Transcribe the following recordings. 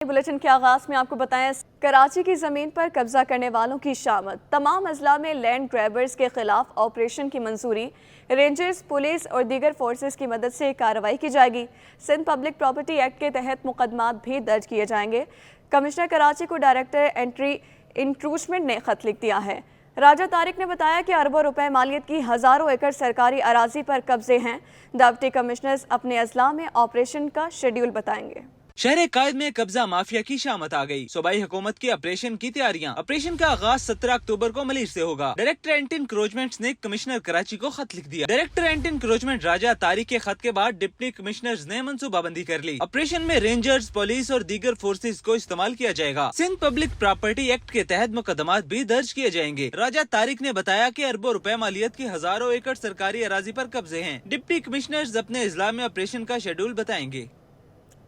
Bulletin کے آغاز میں آپ کو بتائیں کراچی کی زمین پر قبضہ کرنے والوں کی شامت تمام اضلاع میں لینڈ گریبرز کے خلاف آپریشن کی منظوری رینجرز پولیس اور دیگر فورسز کی مدد سے کارروائی کی جائے گی سندھ پبلک پراپرٹی ایکٹ کے تحت مقدمات بھی درج کیے جائیں گے کمشنر کراچی کو ڈائریکٹر اینٹی انکروچمنٹ نے خط لکھ دیا ہے راجہ طارق نے بتایا کہ اربوں روپے مالیت کی ہزاروں ایکڑ سرکاری اراضی پر قبضے ہیں ڈپٹی کمشنرز اپنے اضلاع میں آپریشن کا شیڈیول بتائیں گے شہر قائد میں قبضہ مافیا کی شامت آ گئی صوبائی حکومت کی آپریشن کی تیاریاں آپریشن کا آغاز 17 اکتوبر کو ملیر سے ہوگا ڈائریکٹر اینٹی انکروچمنٹ نے کمشنر کراچی کو خط لکھ دیا ڈائریکٹر اینٹی انکروچمنٹ راجہ طارق کے خط کے بعد ڈپٹی کمشنرز نے منصوبہ بندی کر لی آپریشن میں رینجرز پولیس اور دیگر فورسز کو استعمال کیا جائے گا سندھ پبلک پراپرٹی ایکٹ کے تحت مقدمات بھی درج کیے جائیں گے راجہ طارق نے بتایا کہ اربوں روپے مالیت کی ہزاروں ایکڑ سرکاری اراضی پر قبضے ہیں ڈپٹی کمشنرز اپنے اضلاع میں آپریشن کا شیڈول بتائیں گے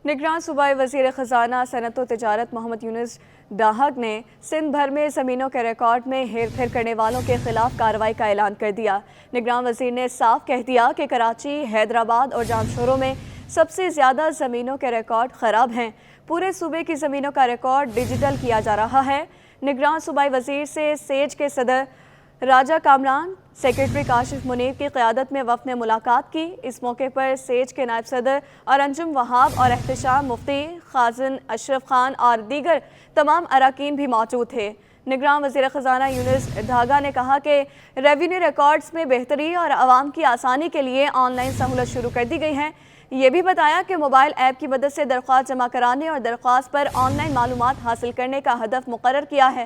نگران صوبائی وزیر خزانہ صنعت و تجارت محمد یونس ڈاہگ نے سندھ بھر میں زمینوں کے ریکارڈ میں ہیر پھیر کرنے والوں کے خلاف کارروائی کا اعلان کر دیا نگران وزیر نے صاف کہہ دیا کہ کراچی حیدرآباد اور جامشورو میں سب سے زیادہ زمینوں کے ریکارڈ خراب ہیں پورے صوبے کی زمینوں کا ریکارڈ ڈیجیٹل کیا جا رہا ہے نگران صوبائی وزیر سے سیج کے صدر راجہ کامران سیکرٹری کاشف منیر کی قیادت میں وفد نے ملاقات کی اس موقع پر سیج کے نائب صدر اور انجم وہاب اور احتشام مفتی خازن اشرف خان اور دیگر تمام اراکین بھی موجود تھے نگران وزیر خزانہ یونس ڈھاگا نے کہا کہ ریونیو ریکارڈز میں بہتری اور عوام کی آسانی کے لیے آن لائن سہولت شروع کر دی گئی ہے یہ بھی بتایا کہ موبائل ایپ کی مدد سے درخواست جمع کرانے اور درخواست پر آن لائن معلومات حاصل کرنے کا ہدف مقرر کیا ہے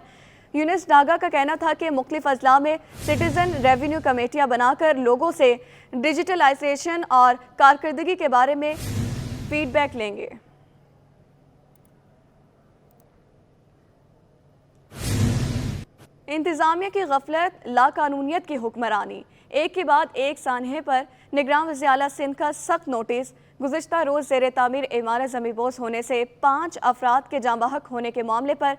یونس ڈاگا کا کہنا تھا کہ مختلف اضلاع میں سٹیزن ریونیو کمیٹیاں بنا کر لوگوں سے ڈیجیٹلائزیشن اور کارکردگی کے بارے میں فیڈ بیک لیں گے انتظامیہ کی غفلت لاقانونیت کی حکمرانی ایک کے بعد ایک سانحے پر نگران وزیر اعلیٰ سندھ کا سخت نوٹس گزشتہ روز زیر تعمیر عمارت زمین بوس ہونے سے 5 افراد کے جاں بحق ہونے کے معاملے پر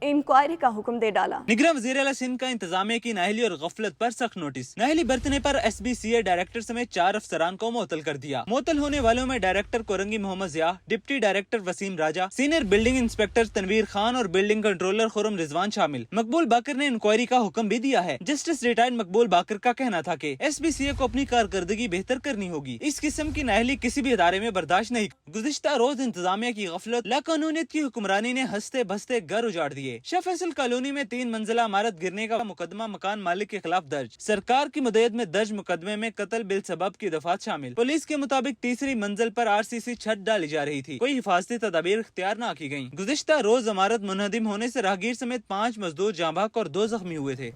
انکوائری کا حکم دے ڈالا نگراں وزیر اعلیٰ سندھ کا انتظامیہ کی نااہلی اور غفلت پر سخت نوٹس نااہلی برتنے پر S B C A director سمیت 4 افسران کو معطل کر دیا معطل ہونے والوں میں director Korangi Muhammad Zia deputy director Waseem Raja senior building inspector Tanveer Khan اور بلڈنگ کنٹرولر خرم رضوان شامل مقبول باقر نے انکوائری کا حکم بھی دیا ہے جسٹس ریٹائرڈ مقبول باقر کا کہنا تھا کہ ایس بی سی اے کو اپنی کارکردگی بہتر کرنی ہوگی اس قسم کی نااہلی کسی بھی ادارے میں برداشت نہیں گزشتہ روز انتظامیہ کی غفلت لاقانونیت کی حکمرانی نے ہنستے بھستے گھر اجاڑ دیے شاہ فیصل کالونی میں 3 منزلہ عمارت گرنے کا مقدمہ مکان مالک کے خلاف درج سرکار کی مدعیت میں درج مقدمے میں قتل بالسبب کی دفعات شامل پولیس کے مطابق تیسری منزل پر آر سی سی چھت ڈالی جا رہی تھی کوئی حفاظتی تدابیر اختیار نہ کی گئیں گزشتہ روز عمارت منہدم ہونے سے راہگیر سمیت 5 مزدور جاں بحق اور 2 زخمی ہوئے تھے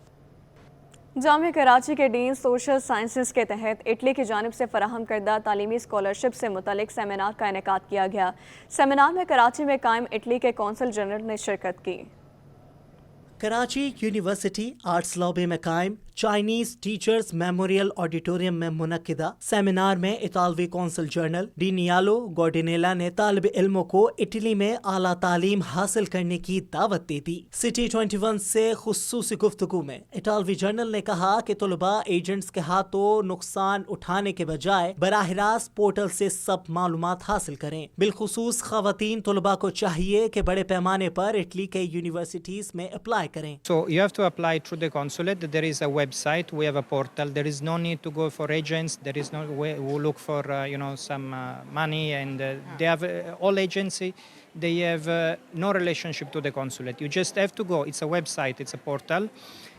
جامعہ کراچی کے ڈین سوشل سائنسز کے تحت اٹلی کی جانب سے فراہم کردہ تعلیمی اسکالرشپ سے متعلق سیمینار کا انعقاد کیا گیا سیمینار میں کراچی میں قائم اٹلی کے کونسل جنرل نے شرکت کی کراچی یونیورسٹی آرٹس لابی میں قائم چائنیز ٹیچرز میموریل آڈیٹوریم میں منعقدہ سیمینار میں اطالوی کونسل جنرل ڈی نیالو گورڈینیلا نے طالب علموں کو اٹلی میں اعلیٰ تعلیم حاصل کرنے کی دعوت دے دی سٹی 21 سے خصوصی گفتگو میں اطالوی جنرل نے کہا کہ طلباء ایجنٹس کے ہاتھوں نقصان اٹھانے کے بجائے براہ راست پورٹل سے سب معلومات حاصل کریں بالخصوص خواتین طلباء کو چاہیے کہ بڑے پیمانے پر اٹلی کے یونیورسٹیز میں اپلائی کریں So you have to apply through the consulate. There is a website. We have a portal. There is no need to go for agents. There is no way who look for some money and they have all agency. They have no relationship to the consulate. You just have to go. It's a website. It's a portal.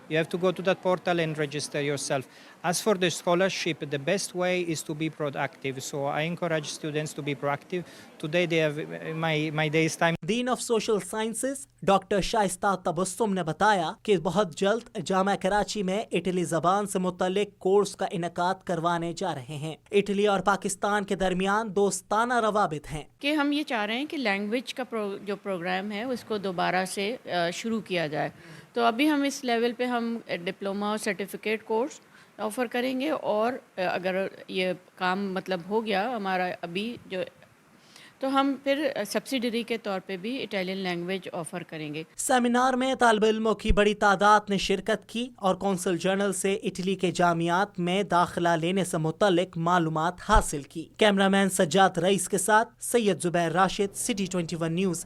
You have to go to that portal and register yourself. As for the scholarship, the best way is to be proactive. So I encourage students to be proactive. Today they have my day's time. Dean of Social Sciences doctor Shaista Tabassum نے بتایا کہ بہت جلد جامعہ کراچی میں Italy زبان سے متعلق course کا انعقاد کروانے جا رہے ہیں اٹلی اور پاکستان کے درمیان دوستانہ روابط ہیں کہ ہم یہ چاہ رہے ہیں کہ لینگویج کا جو پروگرام ہے اس کو دوبارہ سے شروع کیا جائے تو ابھی ہم اس لیول پہ ہم ڈپلوما اور سرٹیفکیٹ کورس آفر کریں گے اور اگر یہ کام مطلب ہو گیا ہمارا ابھی جو تو ہم پھر سبسیڈری کے طور پہ بھی اٹالین لینگویج آفر کریں گے سیمینار میں طالب علموں کی بڑی تعداد نے شرکت کی اور کونسل جنرل سے اٹلی کے جامعات میں داخلہ لینے سے متعلق معلومات حاصل کی کیمرہ مین سجاد رئیس کے ساتھ سید زبیر راشد سٹی 21 نیوز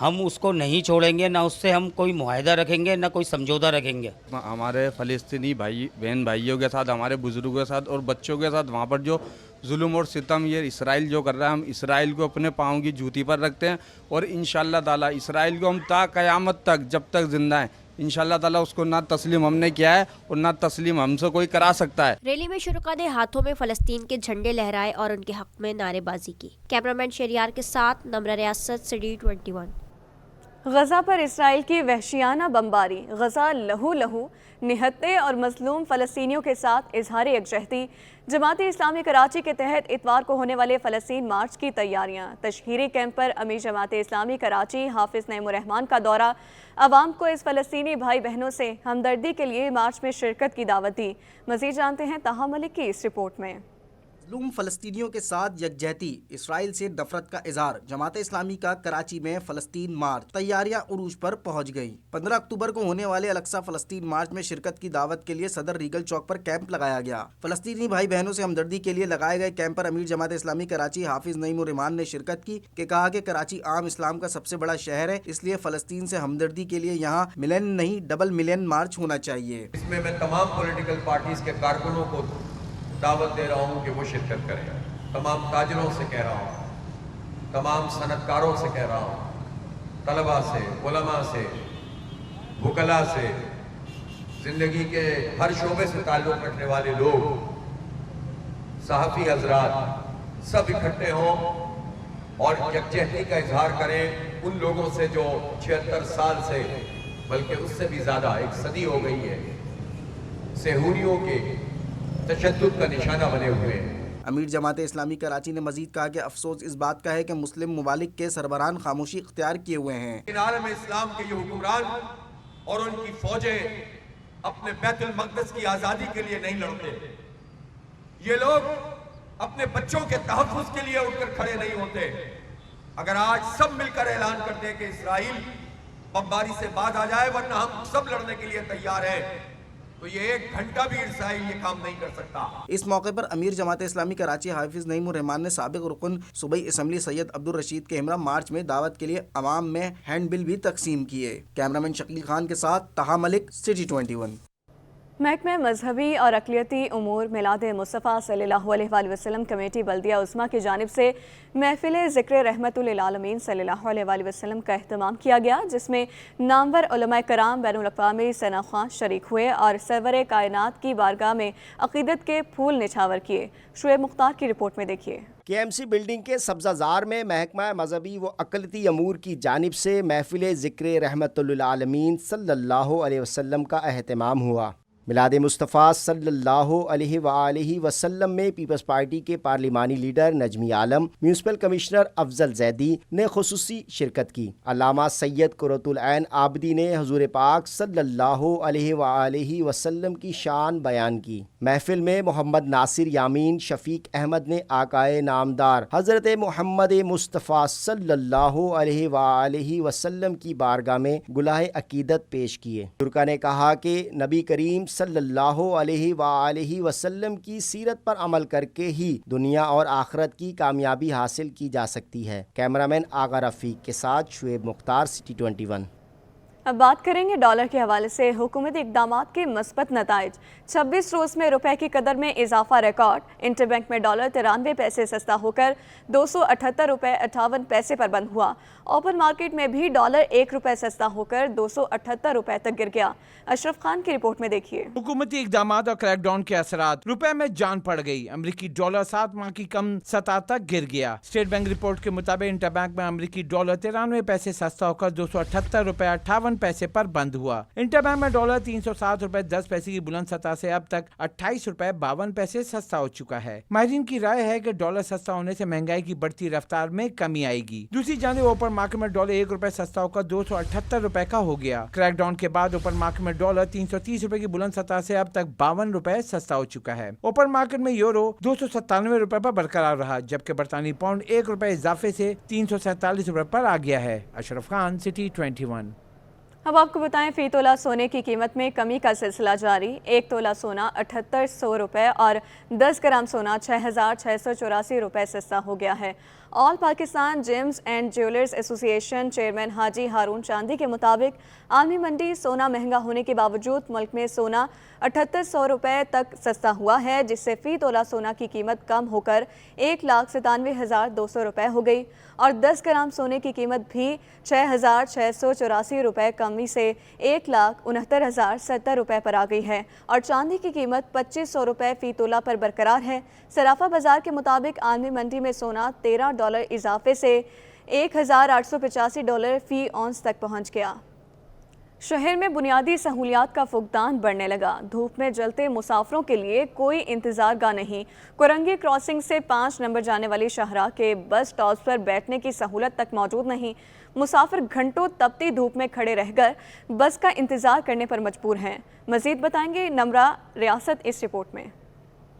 ہم اس کو نہیں چھوڑیں گے، نہ اس سے ہم کوئی معاہدہ رکھیں گے، نہ کوئی سمجھوتہ رکھیں گے. ہمارے فلسطینی بہن بھائیوں کے ساتھ، ہمارے بزرگوں کے ساتھ اور بچوں کے ساتھ وہاں پر جو ظلم اور ستم یہ اسرائیل جو کر رہا ہے، ہم اسرائیل کو اپنے پاؤں کی جوتی پر رکھتے ہیں اور انشاءاللہ تعالیٰ اسرائیل کو ہم تا قیامت تک جب تک زندہ ہیں انشاءاللہ تعالیٰ اس کو نہ تسلیم ہم نے کیا ہے اور نہ تسلیم ہم سے کوئی کرا سکتا ہے. ریلی میں شرکاء نے ہاتھوں میں فلسطین کے جھنڈے لہرائے اور ان کے حق میں نعرے بازی کی. کیمرامین شہریار کے ساتھ نمرہ ریاست سٹی 21. غزہ پر اسرائیل کی وحشیانہ بمباری، غزہ لہو لہو، نہتے اور مظلوم فلسطینیوں کے ساتھ اظہار یکجہتی. جماعت اسلامی کراچی کے تحت اتوار کو ہونے والے فلسطین مارچ کی تیاریاں. تشہیری کیمپ پر امیر جماعت اسلامی کراچی حافظ نعیم الرحمان کا دورہ. عوام کو اس فلسطینی بھائی بہنوں سے ہمدردی کے لیے مارچ میں شرکت کی دعوت دی. مزید جانتے ہیں طاہا ملک کی اس رپورٹ میں. مظلوم فلسطینیوں کے ساتھ یکجہتی، اسرائیل سے نفرت کا اظہار. جماعت اسلامی کا کراچی میں فلسطین مارچ، تیاریاں عروج پر پہنچ گئیں. 15 اکتوبر کو ہونے والے الاقصی فلسطین مارچ میں شرکت کی دعوت کے لیے صدر ریگل چوک پر کیمپ لگایا گیا. فلسطینی بھائی بہنوں سے ہمدردی کے لیے لگائے گئے کیمپ پر امیر جماعت اسلامی کراچی حافظ نعیم الرحمان نے شرکت کی کہ کہا کہ کراچی عام اسلام کا سب سے بڑا شہر ہے، اس لیے فلسطین سے ہمدردی کے لیے یہاں ملین نہیں ڈبل ملین مارچ ہونا چاہیے. اس میں تمام پولیٹیکل پارٹیز کے کارکنوں کو دعوت دے رہا ہوں کہ وہ شرکت کریں. تمام تاجروں سے کہہ رہا ہوں، تمام صنعت کاروں سے کہہ رہا ہوں، طلباء سے، علماء سے، وکلاء سے، زندگی کے ہر شعبے سے تعلق رکھنے والے لوگ، صحافی حضرات سب اکٹھے ہوں اور یکجہتی کا اظہار کریں ان لوگوں سے جو 76 سال سے بلکہ اس سے بھی زیادہ ایک صدی ہو گئی ہے صہیونیوں کے تشدد کا نشانہ بنے ہوئے ہیں. امیر جماعت اسلامی کراچی نے مزید کہا کہ افسوس اس بات کا ہے کہ مسلم ممالک کے سربراہان خاموشی اختیار کیے ہوئے ہیں. عالم اسلام کے یہ حکمران اور ان کی فوجیں اپنے بیت المقدس کی آزادی کے لیے نہیں لڑتے. یہ لوگ اپنے بچوں کے تحفظ کے لیے اٹھ کر کھڑے نہیں ہوتے. اگر آج سب مل کر اعلان کر دیں کہ اسرائیل بمباری سے بعد آ جائے ورنہ ہم سب لڑنے کے لیے تیار ہیں، تو یہ 1 گھنٹہ بھی اسرائیل یہ کام نہیں کر سکتا. اس موقع پر امیر جماعت اسلامی کراچی حافظ نعیم الرحمان نے سابق رکن صوبائی اسمبلی سید عبدالرشید کے ہمراہ مارچ میں دعوت کے لیے عوام میں ہینڈ بل بھی تقسیم کیے. کیمرامین شکیل خان کے ساتھ طاہا ملک سٹی 21. محکمہ مذہبی اور اقلیتی امور میلاد مصطفیٰ صلی اللہ علیہ وآلہ وسلم کمیٹی بلدیہ عظمیٰ کی جانب سے محفل ذکر رحمت للعالمین صلی اللہ علیہ وآلہ وسلم کا اہتمام کیا گیا، جس میں نامور علماء کرام بین الاقوامی شناخواں شریک ہوئے اور سرور کائنات کی بارگاہ میں عقیدت کے پھول نچھاور کیے. شعیب مختار کی رپورٹ میں دیکھیے. KMC بلڈنگ کے سبزہ زار میں محکمہ مذہبی و اقلیتی امور کی جانب سے محفل ذکر رحمت للعالمین صلی اللہ علیہ وسلم کا اہتمام ہوا. میلاد مصطفیٰ صلی اللہ علیہ وآلہ وسلم میں پیپلز پارٹی کے پارلیمانی لیڈر نجمی عالم، میونسپل کمشنر افضل زیدی نے خصوصی شرکت کی. علامہ سید قرۃ العین عابدی نے حضور پاک صلی اللہ علیہ وآلہ وسلم کی شان بیان کی. محفل میں محمد ناصر یامین شفیق احمد نے آقائے نامدار حضرت محمد مصطفیٰ صلی اللہ علیہ وآلہ وسلم کی بارگاہ میں گلہائے عقیدت پیش کیے. ترکا نے کہا کہ نبی کریم صلی اللہ علیہ وآلہ وسلم کی سیرت پر عمل کر کے ہی دنیا اور آخرت کی کامیابی حاصل کی جا سکتی ہے. کیمرامین آغا رفیق کے ساتھ شعیب مختار سٹی 21. اب بات کریں گے ڈالر کے حوالے سے حکومتی اقدامات کے مثبت نتائج. 26 روز میں روپے کی قدر میں اضافہ ریکارڈ. انٹر بینک میں ڈالر 93 پیسے سستا ہو کر 278 روپے 58 پیسے پر بند ہوا. اوپن مارکیٹ میں بھی ڈالر 1 روپے سستا ہو کر 278 روپے تک گر گیا. اشرف خان کی رپورٹ میں دیکھیے. حکومتی اقدامات اور کریک ڈاؤن کے اثرات، روپے میں جان پڑ گئی. امریکی ڈالر 7 ماہ کی کم سطح تک گر گیا. اسٹیٹ بینک رپورٹ کے مطابق انٹر بینک میں امریکی ڈالر 93 پیسے سستا ہو کر 278 روپے 58 پیسے پر بند ہوا. انٹر بینک میں ڈالر 307 روپے 10 پیسے کی بلند سطح سے اب تک 28 روپے 52 پیسے سستا ہو چکا ہے. ماہرین کی رائے ہے کہ ڈالر سستا ہونے سے مہنگائی کی بڑھتی رفتار میں کمی آئے گی. دوسری جانب اوپن مارکیٹ میں ڈالر 1 روپے سستا ہو کر 278 روپے کا ہو گیا. کریک ڈاؤن کے بعد اوپن مارکیٹ میں ڈالر 330 روپے کی بلند سطح سے اب تک 52 روپے سستا ہو چکا ہے. اوپن مارکیٹ میں یورو 297 روپے پر برقرار رہا، جبکہ برطانوی پاؤنڈ 1 روپے اضافے سے 347 روپے پر آ گیا ہے. اشرف خان سٹی 21. اب آپ کو بتائیں فی تولہ سونے کی قیمت میں کمی کا سلسلہ جاری. 1 تولہ سونا 7800 روپے اور 10 گرام سونا 6684 روپے سستا ہو گیا ہے. آل پاکستان جیمز اینڈ جیولرز ایسوسی ایشن چیئرمین حاجی ہارون چاندی کے مطابق عالمی منڈی سونا مہنگا ہونے کے باوجود ملک میں سونا 7800 روپے تک سستا ہوا ہے، جس سے فی تولہ سونا کی قیمت کم ہو کر 1,97,200 روپے ہو گئی اور 10 گرام سونے کی قیمت بھی 6,684 روپے کمی سے 1,69,070 روپے پر آ گئی ہے اور چاندی کی قیمت 2,500 روپے فی تولہ پر برقرار ہے۔ صرافہ بازار کے مطابق عالمی منڈی میں سونا $13 اضافے سے $1,885 فی اونس تک پہنچ گیا۔ شہر میں بنیادی سہولیات کا فقدان بڑھنے لگا، دھوپ میں جلتے مسافروں کے لیے کوئی انتظار گاہ نہیں۔ کورنگی کراسنگ سے 5 نمبر جانے والی شاہراہ کے بس سٹاپس پر بیٹھنے کی سہولت تک موجود نہیں۔ مسافر گھنٹوں تپتی دھوپ میں کھڑے رہ کر بس کا انتظار کرنے پر مجبور ہیں۔ مزید بتائیں گے نمرہ ریاست اس رپورٹ میں۔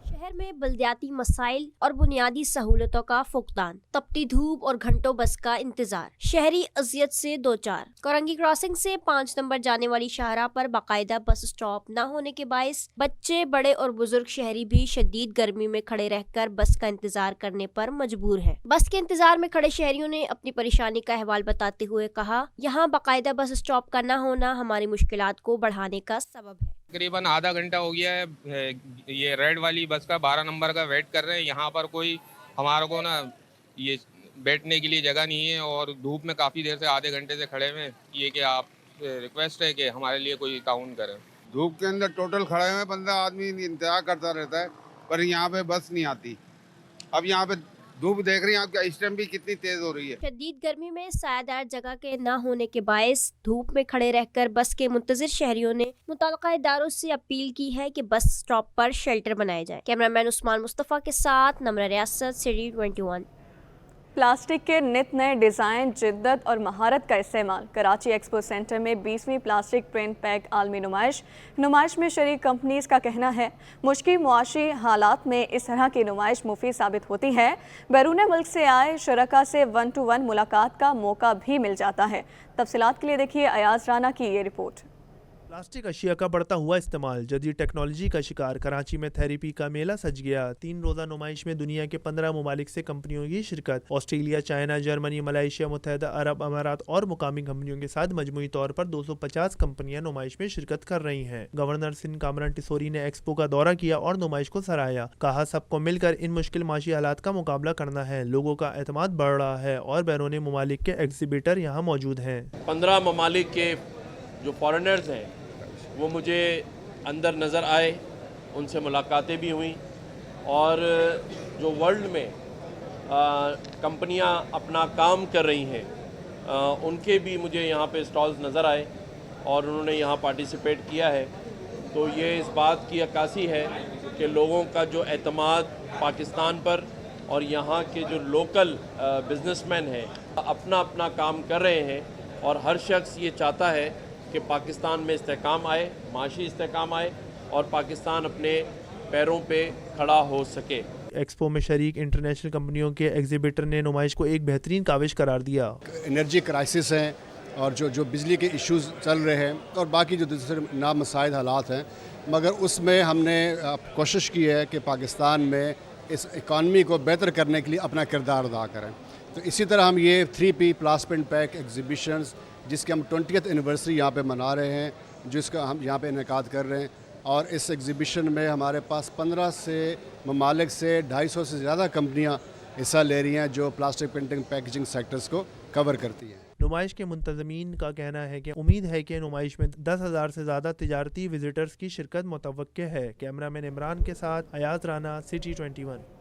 شہر میں بلدیاتی مسائل اور بنیادی سہولتوں کا فقدان، تپتی دھوپ اور گھنٹوں بس کا انتظار، شہری اذیت سے دوچار۔ کورنگی کراسنگ سے 5 نمبر جانے والی شاہراہ پر باقاعدہ بس سٹاپ نہ ہونے کے باعث بچے، بڑے اور بزرگ شہری بھی شدید گرمی میں کھڑے رہ کر بس کا انتظار کرنے پر مجبور ہیں۔ بس کے انتظار میں کھڑے شہریوں نے اپنی پریشانی کا احوال بتاتے ہوئے کہا، یہاں باقاعدہ بس سٹاپ کا نہ ہونا ہماری مشکلات کو بڑھانے کا سبب ہے۔ تقریباً آدھا گھنٹہ ہو گیا ہے یہ ریڈ والی بس کا 12 نمبر کا ویٹ کر رہے ہیں، یہاں پر کوئی ہمارے کو نا یہ بیٹھنے کے لیے جگہ نہیں ہے اور دھوپ میں کافی دیر سے آدھے گھنٹے سے کھڑے ہوئے ہیں۔ یہ کہ آپ ریکویسٹ ہے کہ ہمارے لیے کوئی تعاون کریں۔ دھوپ کے اندر ٹوٹل کھڑے ہوئے 15 آدمی انتظار کرتا رہتا ہے پر یہاں پہ بس نہیں آتی۔ اب یہاں پہ دھوپ دیکھ رہی ہیں آپ، اس ٹائم بھی کتنی تیز ہو رہی ہے۔ شدید گرمی میں سایہ دار جگہ کے نہ ہونے کے باعث دھوپ میں کھڑے رہ کر بس کے منتظر شہریوں نے متعلقہ اداروں سے اپیل کی ہے کہ بس سٹاپ پر شیلٹر بنائے جائے۔ کیمرہ مین عثمان مصطفیٰ کے ساتھ نمرہ ریاست سٹی 21۔ پلاسٹک کے نت نئے ڈیزائن، جدت اور مہارت کا استعمال۔ کراچی ایکسپو سینٹر میں 20ویں پلاسٹک پرنٹ پیک عالمی نمائش میں شریک کمپنیز کا کہنا ہے مشکل معاشی حالات میں اس طرح کی نمائش مفید ثابت ہوتی ہے۔ بیرون ملک سے آئے شرکاء سے 1 to 1 ملاقات کا موقع بھی مل جاتا ہے۔ تفصیلات کے لیے دیکھیے ایاز رانا کی یہ رپورٹ۔ پلاسٹک اشیاء کا بڑھتا ہوا استعمال، جدید ٹیکنالوجی کا شکار، کراچی میں تھیریپی کا میلہ سج گیا۔ 3 روزہ نمائش میں دنیا کے 15 ممالک سے کمپنیوں کی شرکت۔ آسٹریلیا، چائنا، جرمنی، ملائیشیا، متحدہ عرب امارات اور مقامی کمپنیوں کے ساتھ مجموعی طور پر 250 کمپنیاں نمائش میں شرکت کر رہی ہیں۔ گورنر سندھ کامران ٹیسوری نے ایکسپو کا دورہ کیا اور نمائش کو سراہا، کہا سب کو مل کر ان مشکل معاشی حالات کا مقابلہ کرنا ہے۔ لوگوں کا اعتماد بڑھ رہا ہے اور بیرون ممالک کے ایگزیبیٹر یہاں موجود ہیں۔ 15 ممالک کے جو فارنرز ہیں وہ مجھے اندر نظر آئے، ان سے ملاقاتیں بھی ہوئیں اور جو ورلڈ میں کمپنیاں اپنا کام کر رہی ہیں ان کے بھی مجھے یہاں پہ سٹالز نظر آئے اور انہوں نے یہاں پارٹیسپیٹ کیا ہے۔ تو یہ اس بات کی عکاسی ہے کہ لوگوں کا جو اعتماد پاکستان پر اور یہاں کے جو لوکل بزنس مین ہیں اپنا اپنا کام کر رہے ہیں اور ہر شخص یہ چاہتا ہے کہ پاکستان میں استحکام آئے، معاشی استحکام آئے اور پاکستان اپنے پیروں پہ کھڑا ہو سکے۔ ایکسپو میں شریک انٹرنیشنل کمپنیوں کے ایگزیبیٹر نے نمائش کو ایک بہترین کاوش قرار دیا۔ انرجی کرائسس ہیں اور جو بجلی کے ایشوز چل رہے ہیں اور باقی جو دوسرے نامساعد حالات ہیں، مگر اس میں ہم نے کوشش کی ہے کہ پاکستان میں اس اکانومی کو بہتر کرنے کے لیے اپنا کردار ادا کریں۔ تو اسی طرح ہم یہ 3P پلاس پرنٹ پیک ایگزیبیشنز جس کے ہم 20th اینیورسری یہاں پہ منا رہے ہیں، جس کا ہم یہاں پہ انعقاد کر رہے ہیں اور اس ایگزیبیشن میں ہمارے پاس 15 سے ممالک سے 250 سے زیادہ کمپنیاں حصہ لے رہی ہیں جو پلاسٹک پرنٹنگ پیکیجنگ سیکٹرز کو کور کرتی ہیں۔ نمائش کے منتظمین کا کہنا ہے کہ امید ہے کہ نمائش میں 10,000 سے زیادہ تجارتی وزٹرز کی شرکت متوقع ہے۔ کیمرہ مین عمران کے ساتھ ایاز رانا، سٹی 21۔